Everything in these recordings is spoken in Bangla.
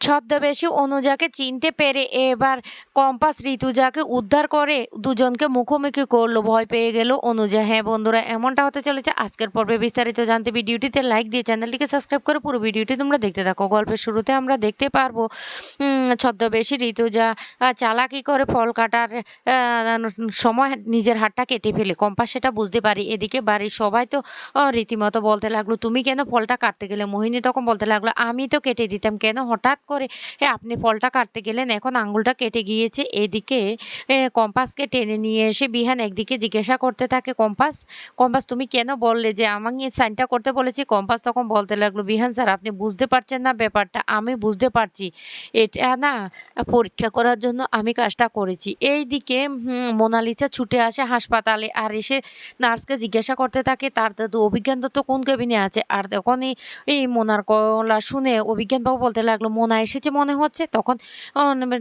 ছদ্মবেশী অনুজাকে চিনতে পেরে এবার কম্পাস ঋতুজাকে উদ্ধার করে দুজনকে মুখোমুখি করলো। ভয় পেয়ে গেল অনুজা। হ্যাঁ বন্ধুরা, এমনটা হতে চলেছে আজকের পর্বে। বিস্তারিত জানতে ভিডিওটিতে লাইক দিয়ে চ্যানেলটিকে সাবস্ক্রাইব করে পুরো ভিডিওটি তোমরা দেখতে থাকো। গল্পের শুরুতে আমরা দেখতে পারবো ছদ্মবেশী ঋতুজা চালাকি করে ফল কাটার সময় নিজের হাতটা কেটে ফেলে। কম্পাস সেটা বুঝতে পারি। এদিকে বাড়ির সবাই তো রীতিমতো বলতে লাগলো, তুমি কেন ফলটা কাটতে গেলে? মোহিনী তখন বলতে লাগলো, আমি তো কেটে দিতাম, কেন হঠাৎ করে আপনি ফলটা কাটতে গেলেন? এখন আঙুলটা কেটে গিয়েছে। এদিকে কম্পাসকে টেনে নিয়ে এসে বিহান একদিকে জিজ্ঞাসা করতে থাকে, কম্পাস কম্পাস তুমি কেন বললে যে আমাকে এই সাইনটা করতে বলেছি? কম্পাস তখন বলতে লাগলো, বিহান স্যার আপনি বুঝতে পারছেন না ব্যাপারটা, আমি বুঝতে পারছি। এটা না পরীক্ষা করার জন্য আমি কাজটা করেছি। এইদিকে মোনালিসা ছুটে আসে হাসপাতালে আর এসে নার্সকে জিজ্ঞাসা করতে থাকে তার দাদু অভিজ্ঞান দত্ত কোন কেবিনে আছে। আর তখনই এই মোনার গলা শুনে অভিজ্ঞানবাবু বলতে লাগলো, মোনা এসেছে মনে হচ্ছে। তখন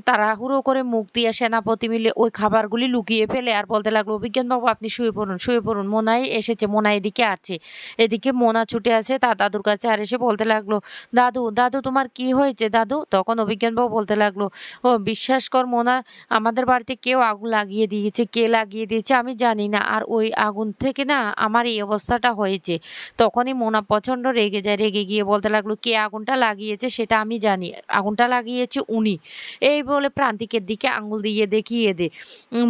তাড়াহুড়ো করে মুখ দিয়ে সেনাপতি মিলে ওই খাবারগুলি লুকিয়ে ফেলে আর বলতে লাগলো, অভিজ্ঞানবাবু আপনি শুয়ে পড়ুন, শুয়ে পড়ুন, মোনাই এসেছে, মোনা এদিকে আসছে। এদিকে মোনা ছুটে আসে তার দাদুর কাছে আর এসে বলতে লাগলো, দাদু দাদু তোমার কি হয়েছে দাদু? তখন অভিজ্ঞানবাবু বলতে লাগলো, ও বিশ্বাস কর মোনা, আমাদের বাড়িতে কেউ আগুন লাগিয়ে দিয়েছে, কে লাগিয়ে দিয়েছে আমি জানি না, আর ওই আগুন থেকে না আমার এই অবস্থাটা হয়েছে। তখনই মোনা প্রচণ্ড রেগে যায়, রেগে গিয়ে বলতে লাগলো, কে আগুনটা লাগিয়েছে সেটা আমি জানি, আগুনটা লাগিয়েছে উনি। এই বলে প্রান্তিকের দিকে আঙুল দিয়ে দেখিয়ে দে।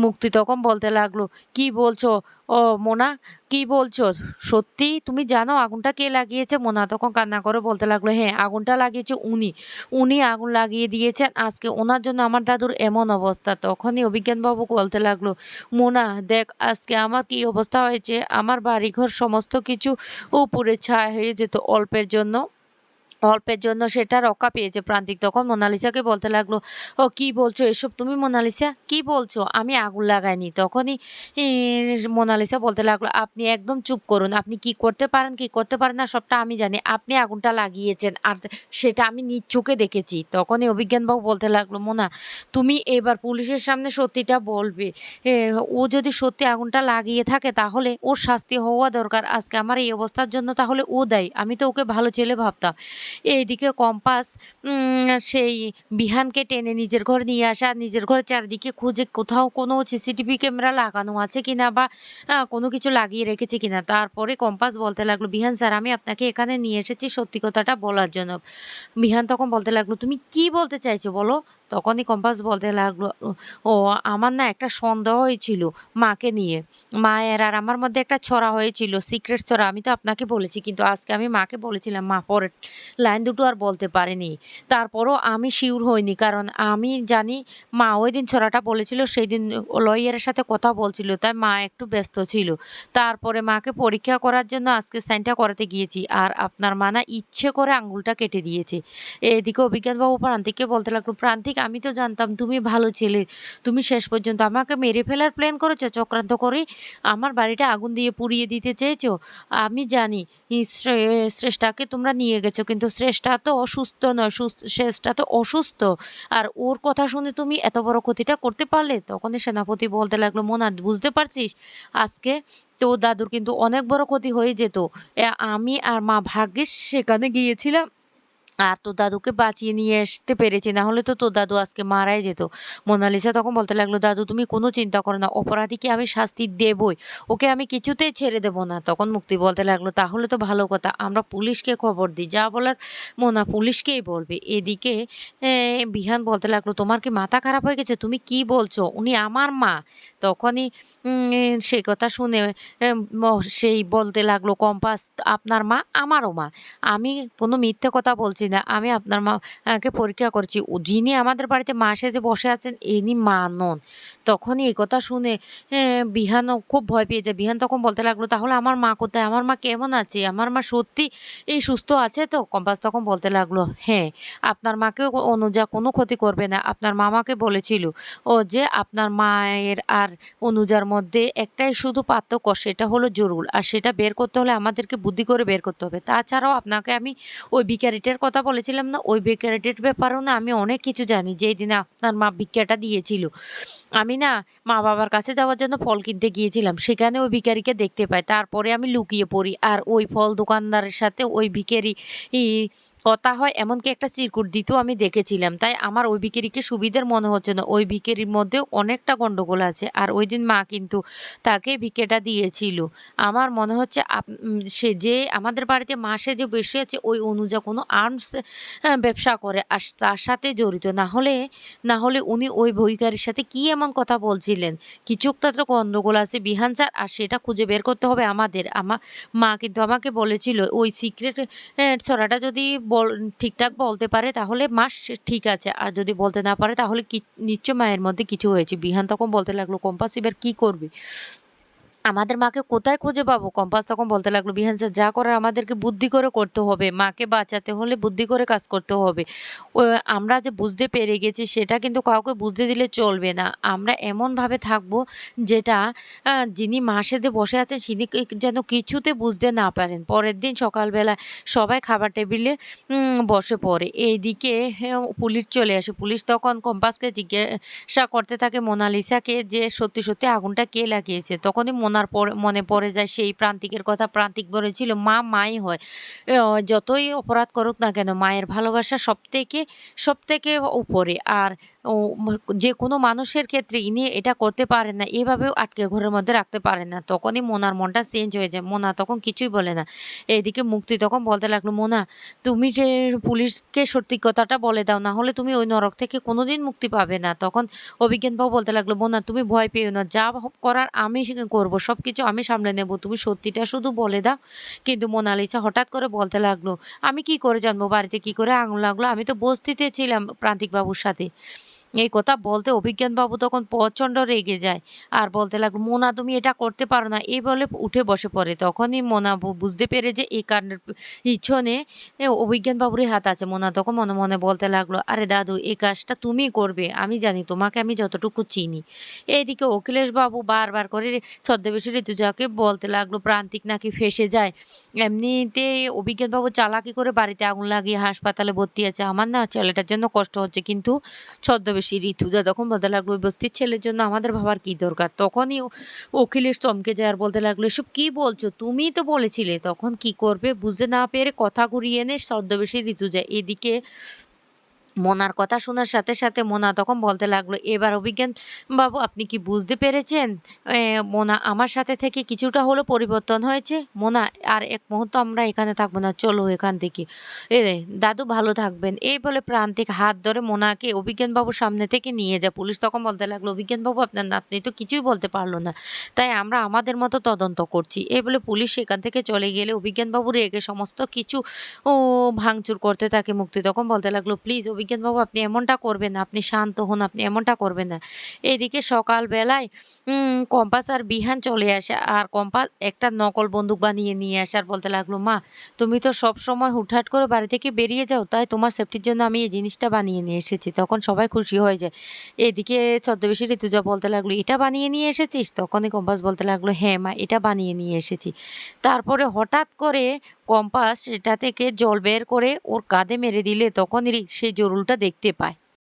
মুক্তি তখন বলতে লাগলো, কি বলছো ও মোনা, কি বলছো? সত্যি তুমি জানো আগুনটা কে লাগিয়েছে? মোনা তখন কান্না করে বলতে লাগলো, হ্যাঁ আগুনটা লাগিয়েছে উনি, উনি আগুন লাগিয়ে দিয়েছেন আজকে, ওনার জন্য আমার দাদুর এমন অবস্থা। তখনই অভিজ্ঞানবাবু বলতে লাগলো, মোনা দেখ আজকে আমার কি অবস্থা হয়েছে, আমার বাড়িঘর সমস্ত কিছু উপরে ছায়া হয়ে যেত অল্পের জন্য, অল্পের জন্য সেটা রক্ষা পেয়েছে। প্রান্তিক তখন মোনালিসাকে বলতে লাগলো, ও কি বলছো এসব তুমি? মোনালিসা কি বলছো? আমি আগুন লাগাইনি। তখনই মোনালিসা বলতে লাগলো, আপনি একদম চুপ করুন, আপনি কি করতে পারেন কি করতে পারেন না সবটা আমি জানি, আপনি আগুনটা লাগিয়েছেন আর সেটা আমি নিজ চোখে দেখেছি। তখনই অভিজ্ঞানবাবু বলতে লাগলো, মোনা তুমি এবার পুলিশের সামনে সত্যিটা বলবে। এ, ও যদি সত্যি আগুনটা লাগিয়ে থাকে তাহলে ওর শাস্তি হওয়া দরকার। আজকে আমার এই অবস্থার জন্য তাহলে ও দায়ী, আমি তো ওকে ভালো ছেলে ভাবতাম। এইদিকে কম্পাস সেই বিহানকে টেনে নিজের ঘরে নিয়ে আসা, নিজের ঘরের চারিদিকে খুঁজে কোথাও কোনো সিসিটিভি ক্যামেরা লাগানো আছে কিনা বা কোনো কিছু লাগিয়ে রেখেছে কিনা। তারপরে কম্পাস বলতে লাগলো, বিহান স্যার আমি আপনাকে এখানে নিয়ে এসেছি সত্যি কথাটা বলার জন্য। বিহান তখন বলতে লাগলো, তুমি কি বলতে চাইছো বলো? তখনই কম্পাস বলতে লাগলো, ও আমার না একটা সন্দেহ হয়েছিল মাকে নিয়ে, মায়ের আর আমার মধ্যে একটা ছড়া হয়েছিল, সিক্রেট ছড়া, আমি তো আপনাকে বলেছি কিন্তু আজকে আমি মাকে বলেছিলাম, মা পরের লাইন দুটো আর বলতে পারেনি। তারপরও আমি শিওর হইনি, কারণ আমি জানি মা ওই দিন ছড়াটা বলেছিল সেই দিন লয়ারের সাথে কথা বলছিল, তাই মা একটু ব্যস্ত ছিল। তারপরে মাকে পরীক্ষা করার জন্য আজকে সাইনটা করাতে গিয়েছি আর আপনার মা না ইচ্ছে করে আঙুলটা কেটে দিয়েছে। এদিকে অভিজ্ঞানবাবু প্রান্তিককে বলতে লাগলো, প্রান্তিক আমি তো জানতাম তুমি ভালো ছেলে, তুমি শেষ পর্যন্ত আমাকে মেরে ফেলার প্ল্যান করেছো, চক্রান্ত করে আমার বাড়িটা আগুন দিয়ে পুড়িয়ে দিতে চেয়েছো। আমি জানি শ্রেষ্ঠাকে তোমরা নিয়ে গেছো, কিন্তু শ্রেষ্ঠা তো অসুস্থ নয়, শ্রেষ্ঠা তো অসুস্থ, আর ওর কথা শুনে তুমি এত বড় ক্ষতিটা করতে পারলে। তখনই সেনাপতি বলতে লাগলো, মোনা বুঝতে পারছিস আজকে তোর দাদুর কিন্তু অনেক বড় ক্ষতি হয়ে যেত। আমি আর মা ভাগ্যিস সেখানে গিয়েছিলাম আর তোর দাদুকে বাঁচিয়ে নিয়ে আসতে পেরেছি, না হলে তো তোর দাদু আজকে মারাই যেত। মোনালিসা তখন বলতে লাগলো, দাদু তুমি কোনো চিন্তা করো না, অপরাধীকে আমি শাস্তি দেবই, ওকে আমি কিছুতেই ছেড়ে দেবো না। তখন মুক্তি বলতে লাগলো, তাহলে তো ভালো কথা, আমরা পুলিশকে খবর দিই, যা বলার মোনা পুলিশকেই বলবে। এদিকে বিহান বলতে লাগলো, তোমার কি মাথা খারাপ হয়ে গেছে? তুমি কি বলছো? উনি আমার মা। তখনই সেই কথা শুনে সেই বলতে লাগলো, কম্পাস আপনার মা আমারও মা, আমি কোনো মিথ্যে কথা বলছি না, আমি আপনার মাকে পরীক্ষা করছি, যিনি আমাদের বাড়িতে মা সেজে বসে আছেন ইনি মা নন। তখনই এই কথা শুনে বিহানও খুব ভয় পেয়ে যায়। বিহান তখন বলতে লাগলো, তাহলে আমার মা কোথায়? আমার মা কেমন আছে? আমার মা সত্যি এই সুস্থ আছে তো? কম্পাস তখন বলতে লাগলো, হ্যাঁ আপনার মাকে অনুজা কোনো ক্ষতি করবে না, আপনার মামাকে বলেছিল ও যে আপনার মায়ের আর অনুজার মধ্যে একটাই শুধু পার্থক্য, সেটা হলো জরুল, আর সেটা বের করতে হলে আমাদেরকে বুদ্ধি করে বের করতে হবে। তাছাড়াও আপনাকে আমি ওই ভিখারিটার কথা বলেছিলাম না, ওই ভিখারিটির ব্যাপারেও না আমি অনেক কিছু জানি, যেই দিনে আপনার মা ভিক্ষাটা দিয়েছিল। আমি না মা বাবার কাছে যাওয়ার জন্য ফল কিনতে গিয়েছিলাম, সেখানে ওই ভিখারিকে দেখতে পাই, তারপরে আমি লুকিয়ে পড়ি আর ওই ফল দোকানদারের সাথে ওই ভিখারি কথা হয়, এমনকি একটা চিরকুট দিতেও আমি দেখেছিলাম। তাই আমার ওই ভিখারিকে সুবিধার মনে হচ্ছে না। ওই ভিখারির মধ্যেও অনেকটা গন্ডগোল আছে। আর ঐদিন মা কিন্তু তাকে ভিক্ষেটা দিয়েছিল। আমার মনে হচ্ছে সে যে আমাদের বাড়িতে মাসে যে বসে আছে ওই অনুজা কোনো আর্মস ব্যবসা করে আর তার সাথে জড়িত। না হলে উনি ওই ভিখারির সাথে কি এমন কথা বলছিলেন? কিছু একটা তো গন্ডগোল আছে বিহান স্যার, আর সেটা খুঁজে বের করতে হবে আমাদের। মা কিন্তু আমাকে বলেছিল ওই সিক্রেট ছড়াটা যদি ঠিকঠাক বলতে পারে তাহলে মা ঠিক আছে। আর যদি বলতে না পারে তাহলে নিশ্চয় মায়ের মধ্যে কিছু হয়েছে। বিহান তখন বলতে লাগলো, "কম্পাস এবার কি করবে? আমাদের মাকে কোথায় খুঁজে পাবো?" কম্পাস তখন বলতে লাগলো, "বিহান স্যার যা করার আমাদেরকে বুদ্ধি করে করতে হবে। মাকে বাঁচাতে হলে বুদ্ধি করে কাজ করতে হবে। ও আমরা যে বুঝতে পেরে গেছি সেটা কিন্তু কাউকে বুঝতে দিলে চলবে না। আমরা এমনভাবে থাকবো যেটা যিনি মা সেজে বসে আছেন তিনি যেন কিছুতে বুঝতে না পারেন।" পরের দিন সকালবেলা সবাই খাবার টেবিলে বসে পড়ে। এইদিকে পুলিশ চলে আসে। পুলিশ তখন কম্পাসকে জিজ্ঞাসা করতে থাকে মোনালিসাকে যে সত্যি আগুনটা কে লাগিয়েছে? তখনই মনে পড়ে যায় সেই প্রান্তিকের কথা। প্রান্তিক বলেছিল, "মা মাই হয়। যতই অপরাধ করুক না কেন মায়ের ভালোবাসা সবথেকে উপরে। আর ও ম যেকোনো মানুষের ক্ষেত্রে ইনি এটা করতে পারেন না। এভাবেও আটকে ঘরের মধ্যে রাখতে পারেন না।" তখনই মোনার মনটা চেঞ্জ হয়ে যায়। মোনা তখন কিছুই বলে না। এদিকে মুক্তি তখন বলতে লাগলো, "মোনা তুমি যে পুলিশকে সত্যি কথাটা বলে দাও। না হলে তুমি ওই নরক থেকে কোনোদিন মুক্তি পাবে না।" তখন অভিজ্ঞানবাবু বলতে লাগলো, "মোনা তুমি ভয় পেও না। যা করার আমি করব। সবকিছু আমি সামলে নেব। তুমি সত্যিটা শুধু বলে দাও।" কিন্তু মোনালিসা হঠাৎ করে বলতে লাগলো, "আমি কি করে জানবো বাড়িতে কি করে আগুন লাগলো? আমি তো বস্তিতে ছিলাম প্রান্তিক বাবুর সাথে।" এই কথা বলতে অভিজ্ঞানবাবু তখন প্রচণ্ড রেগে যায়। আর বলতে লাগলো, "মোনা তুমি এটা করতে পারো না।" এই বলে উঠে বসে পড়ে। তখনই মোনা বুঝতে পেরে যে এই কাণ্ডের পিছনে অভিজ্ঞানবাবুরই হাত আছে। মোনা তখন মনে বলতে লাগলো, "আরে দাদু এই কাজটা তুমিই করবে। আমি জানি তোমাকে আমি যতটুকু চিনি।" এইদিকে অখিলেশবাবু বারবার করে ছদ্মবেশী ঋতুজাকে বলতে লাগলো, "প্রান্তিক নাকি ফেঁসে যায়। এমনিতে অভিজ্ঞানবাবু চালাকি করে বাড়িতে আগুন লাগিয়ে হাসপাতালে ভর্তি আছে। আমার না ছেলেটার জন্য কষ্ট হচ্ছে।" কিন্তু ছদ্মবেশী ঋতুজা তখন বলতে লাগলো, "ওই বস্তির ছেলের জন্য আমাদের ভাবার কি দরকার?" তখনই অখিলেশ চমকে যায় আর বলতে লাগলো, "এসব কি বলছো? তুমিই তো বলেছিলে।" তখন কি করবে বুঝতে না পেরে কথা ঘুরিয়ে এনে ছদ্মবেশী ঋতুজা। এদিকে মোনার কথা শোনার সাথে মোনা তখন বলতে লাগলো, "এবার অভিজ্ঞান বাবু আপনি কি বুঝতে পেরেছেন? মোনা আমার সাথে থেকে কিছুটা হলেও পরিবর্তন হয়েছে? মোনা আর এক মুহূর্ত আমরা এখানে থাকবো না। চলো এখান থেকে। দাদু ভালো থাকবেন।" এই বলে প্রান্তিক হাত ধরে মোনাকে অভিজ্ঞান বাবুর সামনে থেকে নিয়ে যায়। পুলিশ তখন বলতে লাগলো, "অভিজ্ঞান বাবু আপনার নাতনি তো কিছুই বলতে পারল না। তাই আমরা আমাদের মতো তদন্ত করছি।" এই বলে পুলিশ সেখান থেকে চলে গেলে অভিজ্ঞান বাবু রেগে সমস্ত কিছু ও ভাঙচুর করতে থাকে। মুক্তি তখন বলতে লাগলো, "প্লিজ অভিজ্ঞানবাবু আপনি এমনটা করবেন না। আপনি শান্ত হন। আপনি এমনটা করবেন না।" এদিকে সকালবেলায় কম্পাস আর বিহান চলে আসে। আর কম্পাস একটা নকল বন্দুক বানিয়ে নিয়ে আসে আর বলতে লাগলো, "মা তুমি তো সবসময় হুটহাট করে বাড়ি থেকে বেরিয়ে যাও। তাই তোমার সেফটির জন্য আমি এই জিনিসটা বানিয়ে নিয়ে এসেছি।" তখন সবাই খুশি হয়ে যায়। এদিকে ছদ্মবেশী ঋতুজা বলতে লাগলো, "এটা বানিয়ে নিয়ে এসেছিস?" তখনই কম্পাস বলতে লাগলো, "হ্যাঁ মা এটা বানিয়ে নিয়ে এসেছি।" তারপরে হঠাৎ করে কম্পাস সেটা থেকে জল বের করে ওর কাঁধে মেরে দিলে তখন সে জরুলটা দেখতে পায়।